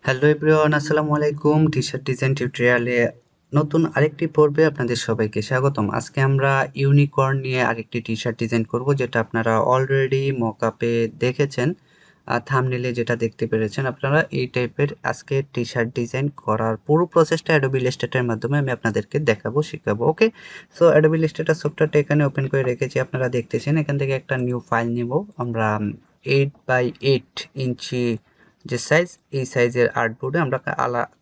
Hello everyone, আসসালামু আলাইকুম। T-shirt design টিউটোরিয়ালে নতুন আরেকটি পর্বে আপনাদের সবাইকে স্বাগতম। আজকে আমরা ইউনিকর্ন নিয়ে আরেকটি টি-শার্ট ডিজাইন করব, যেটা আপনারা অলরেডি মকআপে দেখেছেন, থাম্বনেইলে যেটা দেখতে পেরেছেন। আপনারা এই টাইপের আজকে টি-শার্ট ডিজাইন করার পুরো প্রসেসটা অ্যাডোবি ইলাস্ট্রেটরের মাধ্যমে আমি আপনাদেরকে দেখাবো, শিখাবো। ওকে, সো অ্যাডোবি ইলাস্ট্রেটর সফটওয়্যারটা এখানে ওপেন করে রেখেছি, আপনারা দেখতেছেন। এখান থেকে একটা নিউ ফাইল নিব আমরা। 8x8 যে সাইজ, এই সাইজের আর্টবোর্ডে আমরা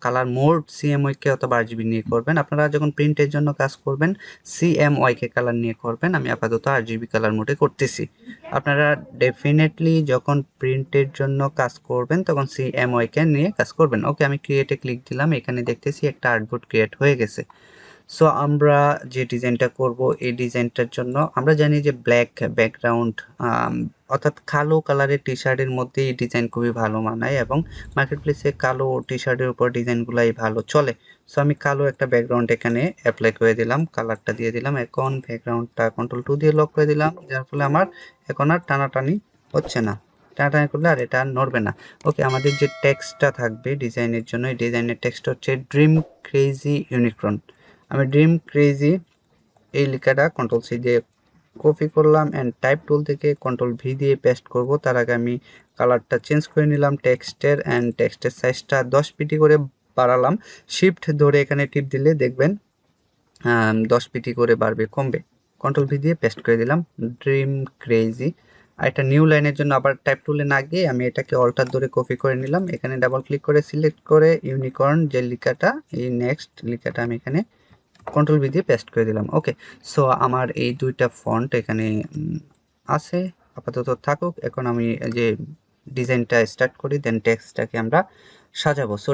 কালার মোড সিএমওয়াই কে অথবা আরজিবি নিয়ে করবেন। আপনারা যখন প্রিন্টের জন্য কাজ করবেন সিএমওয়াই কে কালার নিয়ে করবেন। আমি আপাতত আরজিবি কালার মোডে করতেছি। আপনারা ডেফিনেটলি যখন প্রিন্টের জন্য কাজ করবেন তখন সিএমওয়াই কে নিয়ে কাজ করবেন। ওকে, আমি ক্রিয়েটে ক্লিক দিলাম, এখানে দেখতেছি একটা আর্টবোর্ড ক্রিয়েট হয়ে গেছে। সো আমরা যে ডিজাইনটা করব, এই ডিজাইনটার জন্য আমরা জানি যে ব্ল্যাক ব্যাকগ্রাউন্ড অর্থাৎ কালো কালারের টি শার্টের মধ্যে এই ডিজাইন খুবই ভালো মানায় এবং মার্কেটপ্লেসে কালো টি শার্টের উপর ডিজাইনগুলাই ভালো চলে। সো আমি কালো একটা ব্যাকগ্রাউন্ড এখানে অ্যাপ্লাই করে দিলাম, কালারটা দিয়ে দিলাম। এখন ব্যাকগ্রাউন্ডটা কন্ট্রোল 2 দিয়ে লক করে দিলাম, যার ফলে আমার এখন আর টানাটানি হচ্ছে না। টানাটানি করলে আর এটা নড়বে না। ওকে, আমাদের যে টেক্সটটা থাকবে ডিজাইনের জন্য, এই ডিজাইনের টেক্সট হচ্ছে ড্রিম ক্রেজি ইউনিকর্ন। আমি ড্রিম ক্রেজি এই লেখাটা কন্ট্রোল সি দিয়ে কপি করলাম অ্যান্ড টাইপ টুল থেকে কন্ট্রোল ভি দিয়ে পেস্ট করব। তার আগে আমি কালারটা চেঞ্জ করে নিলাম টেক্সটের, অ্যান্ড টেক্সটের সাইজটা 10 পিটি করে বাড়ালাম। শিফট ধরে এখানে টিপ দিলে দেখবেন 10 পিটি করে বাড়বে, কমবে। কন্ট্রোল ভি দিয়ে পেস্ট করে দিলাম ড্রিম ক্রেজি। আর একটা নিউ লাইনের জন্য আবার টাইপ টুলে না গিয়ে আমি এটাকে অল্টার ধরে কপি করে নিলাম। এখানে ডাবল ক্লিক করে সিলেক্ট করে ইউনিকর্ন যে লেখাটা, এই নেক্সট লেখাটা আমি এখানে কন্ট্রোল ভি দিয়ে পেস্ট করে দিলাম। ওকে, সো আমার এই দুইটা ফন্ট এখানে আছে, আপাতত থাকুক। এখন আমি যে ডিজাইনটা স্টার্ট করি, দেন টেক্সটটাকে আমরা সাজাবো। সো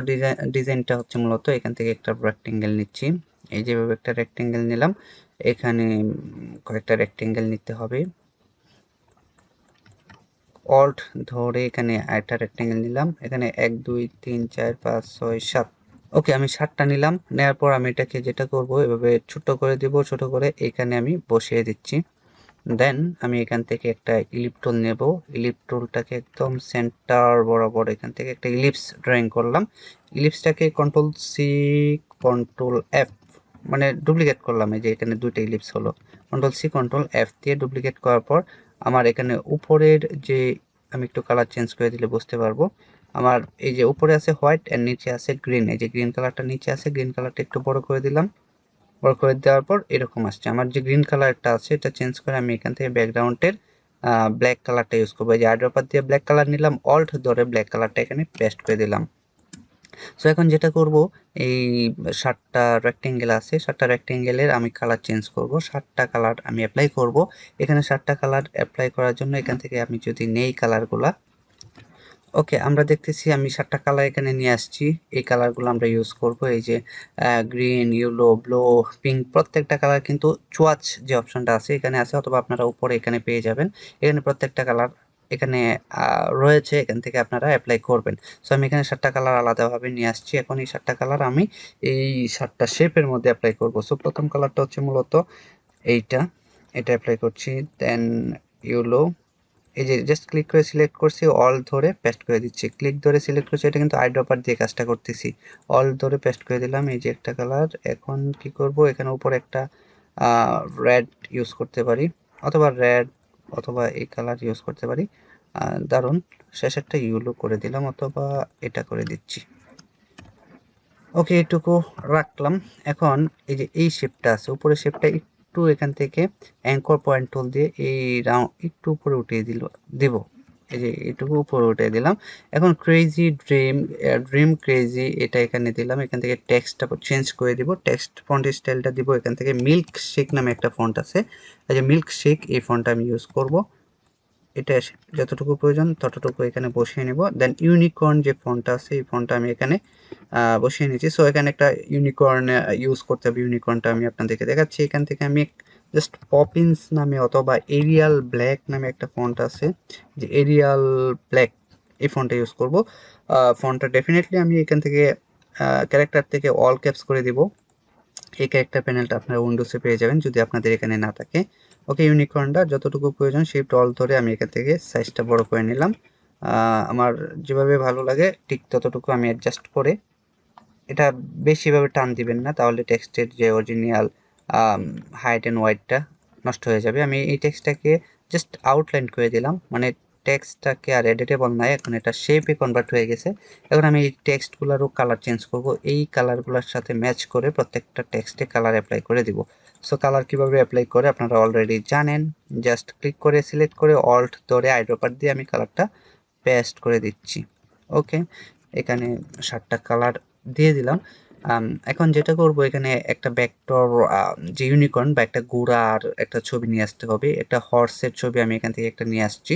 ডিজাইনটা হচ্ছে মূলত এখান থেকে একটা রেক্টেঙ্গেল নিচ্ছি। এই যেভাবে একটা রেক্টেঙ্গেল নিলাম, এখানে কয়েকটা রেক্টেঙ্গেল নিতে হবে। অল্ট ধরে এখানে একটা রেক্টেঙ্গেল নিলাম, এখানে 1 2 3 4 5 6 7। ওকে, আমি 7টা নিলাম। নেওয়ার পর আমি এটাকে যেটা করব, এভাবে ছোট করে দিব, ছোট করে এখানে আমি বসিয়ে দিচ্ছি। দেন আমি এখান থেকে একটা ইলিপ টুল নেব। ইলিপ টুলটাকে একদম সেন্টার বরাবর এখান থেকে একটা ইলিপস ড্রয়িং করলাম। ইলিপসটাকে কন্ট্রোল সি কন্ট্রোল এফ মানে ডুপ্লিকেট করলাম। এই যে এখানে দুইটা ইলিপস হলো, কন্ট্রোল সি কন্ট্রোল এফ দিয়ে ডুপ্লিকেট করার পর আমার এখানে উপরের যে, আমি একটু কালার চেঞ্জ করে দিলে বুঝতে পারবো। আমার এই যে উপরে আছে হোয়াইট এর নিচে আছে গ্রিন, এই যে গ্রিন কালারটা নিচে আছে, গ্রিন কালারটা একটু বড় করে দিলাম। বড় করে দেওয়ার পর এরকম আসছে। আমার যে গ্রিন কালারটা আছে এটা চেঞ্জ করে আমি এখান থেকে ব্যাকগ্রাউন্ডের ব্ল্যাক কালারটা ইউজ করবো। এই যে আইড্রপার দিয়ে ব্ল্যাক কালার নিলাম, অল্ট ধরে ব্ল্যাক কালারটা এখানে পেস্ট করে দিলাম। সো এখন যেটা করব, এই 7টা রেক্টেঙ্গেল আছে, 7টা রেক্টেঙ্গেলের আমি কালার চেঞ্জ করব, 7টা কালার আমি অ্যাপ্লাই করব। এখানে 7টা কালার অ্যাপ্লাই করার জন্য এখান থেকে আমি যদি নেই কালারগুলা, ওকে, আমরা দেখতেছি আমি 7টা কালার এখানে নিয়ে আসছি। এই কালারগুলো আমরা ইউজ করব। এই যে গ্রিন, ইয়েলো, ব্লু, পিঙ্ক, প্রত্যেকটা কালার কিন্তু চুয়াচ যে অপশনটা আছে এখানে আছে, অথবা আপনারা উপরে এখানে পেয়ে যাবেন। এখানে প্রত্যেকটা কালার এখানে রয়েছে, এখান থেকে আপনারা অ্যাপ্লাই করবেন। সো আমি এখানে 7টা কালার আলাদাভাবে নিয়ে আসছি। এখন এই 7টা কালার আমি এই 7টা শেপের মধ্যে অ্যাপ্লাই করব। সো প্রথম কালারটা হচ্ছে মূলত এইটা, এটা অ্যাপ্লাই করছি। দেন ইয়েলো, এই যে জাস্ট ক্লিক করে সিলেক্ট করছি, অল ধরে পেস্ট করে দিচ্ছি। ক্লিক ধরে সিলেক্ট করছি, এটা কিন্তু আইড্রপার দিয়ে কাজটা করতেছি। অল ধরে পেস্ট করে দিলাম, এই যে একটা কালার। এখন কি করব, এখানে উপরে একটা রেড ইউজ করতে পারি, অথবা রেড, অথবা এই কালার ইউজ করতে পারি। দারুন, শেষেরটা ইয়েলো করে দিলাম, অথবা এটা করে দিচ্ছি। ওকে, এটুকু রাখলাম। এখন এই যে এই শেপটা আছে, উপরের শেপটা একটু এখান থেকে অ্যাঙ্কর পয়েন্ট টুল দিয়ে এই রাউন্ড একটু উপরে উঠিয়ে দিব। এই যে এটুকু উপরে উঠিয়ে দিলাম। এখন ক্রেজি ড্রিম ক্রেজি এটা এখানে দিলাম। এখান থেকে টেক্সটটা চেঞ্জ করে দিব, টেক্সট ফন্ট স্টাইলটা দিব এখান থেকে মিল্ক শেক নামে একটা ফন্ট আছে, এই যে মিল্ক শেক, এই ফন্টটা আমি ইউজ করব। এটা যতটুকু প্রয়োজন ততটুকু এখানে বসিয়ে নেব। দেন ইউনিকর্ন যে ফন্টটা আছে, এই ফন্টটা আমি এখানে বসিয়ে নিয়েছি। সো এখানে একটা ইউনিকর্ন ইউজ করতে হবে। ইউনিকর্নটা আমি আপনাদেরকে দেখাচ্ছি। এখান থেকে আমি জাস্ট পপিন্স নামে অথবা এরিয়াল ব্ল্যাক নামে একটা ফন্ট আছে, যে এরিয়াল ব্ল্যাক, এই ফন্টটা ইউজ করব। ফন্টটা ডেফিনেটলি আমি এখান থেকে ক্যারেক্টার থেকে অল ক্যাপস করে দিব। এই ক্যারেক্টার প্যানেলটা আপনারা উইন্ডোজে পেয়ে যাবেন যদি আপনাদের এখানে না থাকে। ওকে, ইউনিকর্নটা যতটুকু প্রয়োজন শিফট অল ধরে আমি এখান থেকে সাইজটা বড় করে নিলাম। আমার যেভাবে ভালো লাগে ঠিক ততটুকু আমি অ্যাডজাস্ট করে, এটা বেশিভাবে টান দিবেন না, তাহলে টেক্সটের যে অরিজিনাল হাইট অ্যান্ড ওয়াইডটা নষ্ট হয়ে যাবে। আমি এই টেক্সটটাকে জাস্ট আউটলাইন করে দিলাম, মানে টেক্সটটাকে আর এডিটেবল নাই, এখন এটা শেপে কনভার্ট হয়ে গেছে। এখন আমি এই টেক্সটগুলোরও কালার চেঞ্জ করব, এই কালারগুলোর সাথে ম্যাচ করে প্রত্যেকটা টেক্সটে কালার অ্যাপ্লাই করে দিব। সো কালার কিভাবে অ্যাপ্লাই করে আপনারা অলরেডি জানেন, জাস্ট ক্লিক করে সিলেক্ট করে অল্ট ধরে আইড্রপার দিয়ে আমি কালারটা পেস্ট করে দিচ্ছি। ওকে, এখানে 7টা কালার দিয়ে দিলাম। এখন যেটা করব, এখানে একটা ভেক্টর, যে ইউনিকর্ন বা একটা ঘোড়ার একটা ছবি নিয়ে আসতে হবে, একটা হর্সের ছবি আমি এখান থেকে একটা নিয়ে আসছি।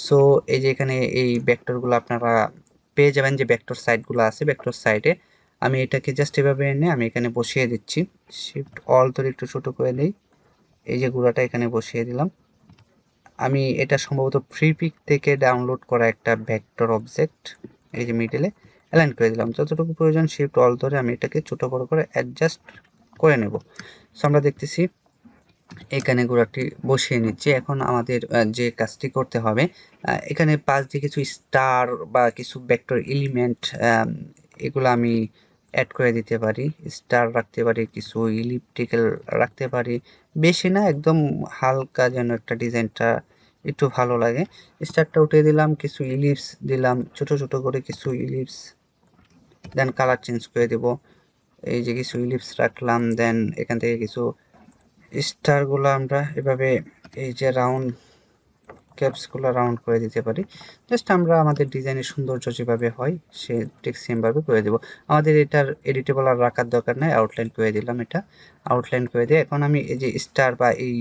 সো এই যে এখানে এই ভেক্টরগুলো আপনারা পেয়ে যাবেন, যে ভেক্টর সাইটগুলো আছে ভেক্টর সাইটে। আমি এটাকে জাস্ট এভাবে এনে আমি এখানে বসিয়ে দিচ্ছি, শিফট অল ধরে একটু ছোট করে দিই। এই যে ঘোড়াটা এখানে বসিয়ে দিলাম। আমি এটা সম্ভবত ফ্রিপিক থেকে ডাউনলোড করা একটা ভেক্টর অবজেক্ট, এই যে মিডলে অ্যালাইন করে দিলাম। যতটুকু প্রয়োজন শিফট অল ধরে আমি এটাকে ছোট বড় করে অ্যাডজাস্ট করে নেব। সো আমরা দেখতেছি এখানে ঘোড়াটি বসিয়ে নিচ্ছি। এখন আমাদের যে কাজটি করতে হবে, এখানে পাশ দিয়ে কিছু স্টার বা কিছু ভেক্টর এলিমেন্ট, এগুলো আমি অ্যাড করে দিতে পারি। স্টার রাখতে পারি, কিছু ইলিপ্টিক্যাল রাখতে পারি, বেশি না, একদম হালকা যেন একটা ডিজাইনটা একটু ভালো লাগে। স্টারটা উঠিয়ে দিলাম, কিছু ইলিপস দিলাম ছোট ছোট করে কিছু ইলিপস, দেন কালার চেঞ্জ করে দেব। এই যে কিছু ইলিপস রাখলাম, দেন এখান থেকে কিছু স্টারগুলো আমরা এভাবে এই যে রাউন্ড ক্যাপসগুলো রাউন্ড করে দিতে পারি। জাস্ট আমরা আমাদের ডিজাইনের সৌন্দর্য যেভাবে হয় সে ঠিক সেমভাবে করে দেব। আমাদের এটার এডিটেবল আর রাখার দরকার নাই, আউটলাইন করে দিলাম, এটা আউটলাইন করে দিয়ে এখন আমি এই যে স্টার বা এই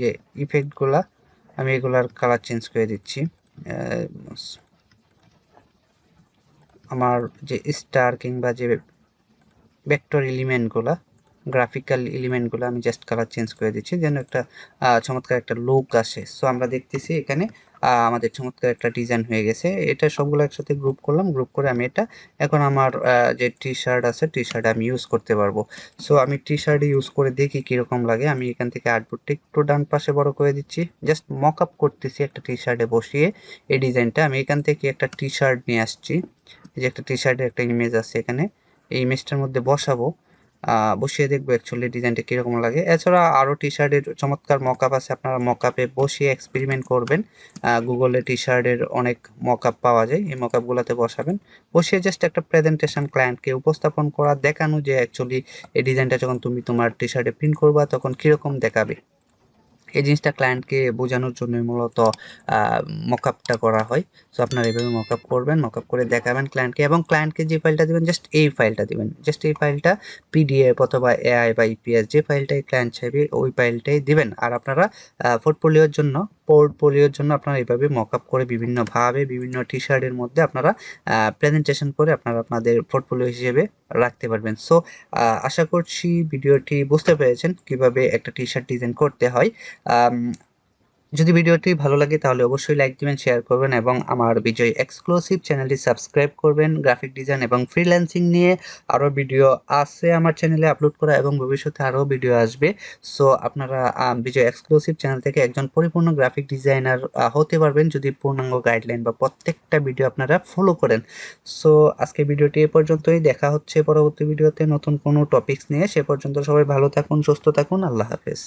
যে ইফেক্টগুলা, আমি এগুলার কালার চেঞ্জ করে দিচ্ছি। আমার যে স্টার কিংবা যে ভেক্টর এলিমেন্টগুলা, গ্রাফিক্যাল এলিমেন্টগুলো আমি জাস্ট কালার চেঞ্জ করে দিচ্ছি, যেন একটা চমৎকার একটা লুক আসে। সো আমরা দেখতেছি এখানে আমাদের চমৎকার একটা ডিজাইন হয়ে গেছে। এটা সবগুলো একসাথে গ্রুপ করলাম, গ্রুপ করে আমি এটা এখন আমার যে টি শার্ট আছে টি শার্ট আমি ইউজ করতে পারবো। সো আমি টি শার্ট ইউজ করে দেখি কীরকম লাগে। আমি এখান থেকে আর্টবোর্ডটা একটু ডান পাশে বড় করে দিচ্ছি, জাস্ট মক আপ করতেছি একটা টি শার্টে বসিয়ে এই ডিজাইনটা। আমি এখান থেকে একটা টি শার্ট নিয়ে আসছি, যে একটা টি শার্টের একটা ইমেজ আছে এখানে, এই ইমেজটার মধ্যে বসাবো, বসিয়ে দেখবো অ্যাকচুয়ালি ডিজাইনটা কীরকম লাগে। এছাড়া আরও টি শার্টের চমৎকার মকআপ আছে, আপনারা মকআপে বসিয়ে এক্সপেরিমেন্ট করবেন। গুগলে টি শার্টের অনেক মকআপ পাওয়া যায়, এই মকআপগুলোতে বসাবেন, বসিয়ে জাস্ট একটা প্রেজেন্টেশন ক্লায়েন্টকে উপস্থাপন করা, দেখানো যে অ্যাকচুয়ালি এই ডিজাইনটা যখন তুমি তোমার টি শার্টে প্রিন্ট করবা তখন কীরকম দেখাবে। এই জিনিসটা ক্লায়েন্টকে বোঝানোর জন্যই মূলত মকআপটা করা হয়। সো আপনারা এভাবে মকআপ করবেন, মকআপ করে দেখাবেন ক্লায়েন্টকে, এবং ক্লায়েন্টকে যে ফাইলটা দিবেন জাস্ট এই ফাইলটা দিবেন, জাস্ট এই ফাইলটা পিডিএফ অথবা এআই বা ইপিএস যে ফাইলটাই ক্লায়েন্ট চাইবে ওই ফাইলটাই দিবেন। আর আপনারা পোর্টফোলিওর জন্য আপনারা এইভাবে মকআপ করে বিভিন্নভাবে বিভিন্ন টি শার্টের মধ্যে আপনারা প্রেজেন্টেশন করে আপনারা আপনাদের পোর্টফোলিও হিসেবে রাখতে পারবেন। সো আশা করছি ভিডিওটি বুঝতে পেরেছেন কিভাবে একটা টি শার্ট ডিজাইন করতে হয়। আম, যদি ভিডিওটি ভালো লাগে তাহলে অবশ্যই লাইক দিবেন, শেয়ার করবেন, এবং আমার বিজয় এক্সক্লুসিভ চ্যানেলটি সাবস্ক্রাইব করবেন। গ্রাফিক ডিজাইন এবং ফ্রিল্যান্সিং নিয়ে আরও ভিডিও আছে আমার চ্যানেলে আপলোড করা, এবং ভবিষ্যতে আরও ভিডিও আসবে। সো আপনারা বিজয় এক্সক্লুসিভ চ্যানেল থেকে একজন পরিপূর্ণ গ্রাফিক ডিজাইনার হতে পারবেন যদি পূর্ণাঙ্গ গাইডলাইন বা প্রত্যেকটা ভিডিও আপনারা ফলো করেন। সো আজকে ভিডিওটি এ পর্যন্তই, দেখা হচ্ছে পরবর্তী ভিডিওতে নতুন কোনো টপিকস নিয়ে। সে পর্যন্ত সবাই ভালো থাকুন, সুস্থ থাকুন, আল্লাহ হাফেজ।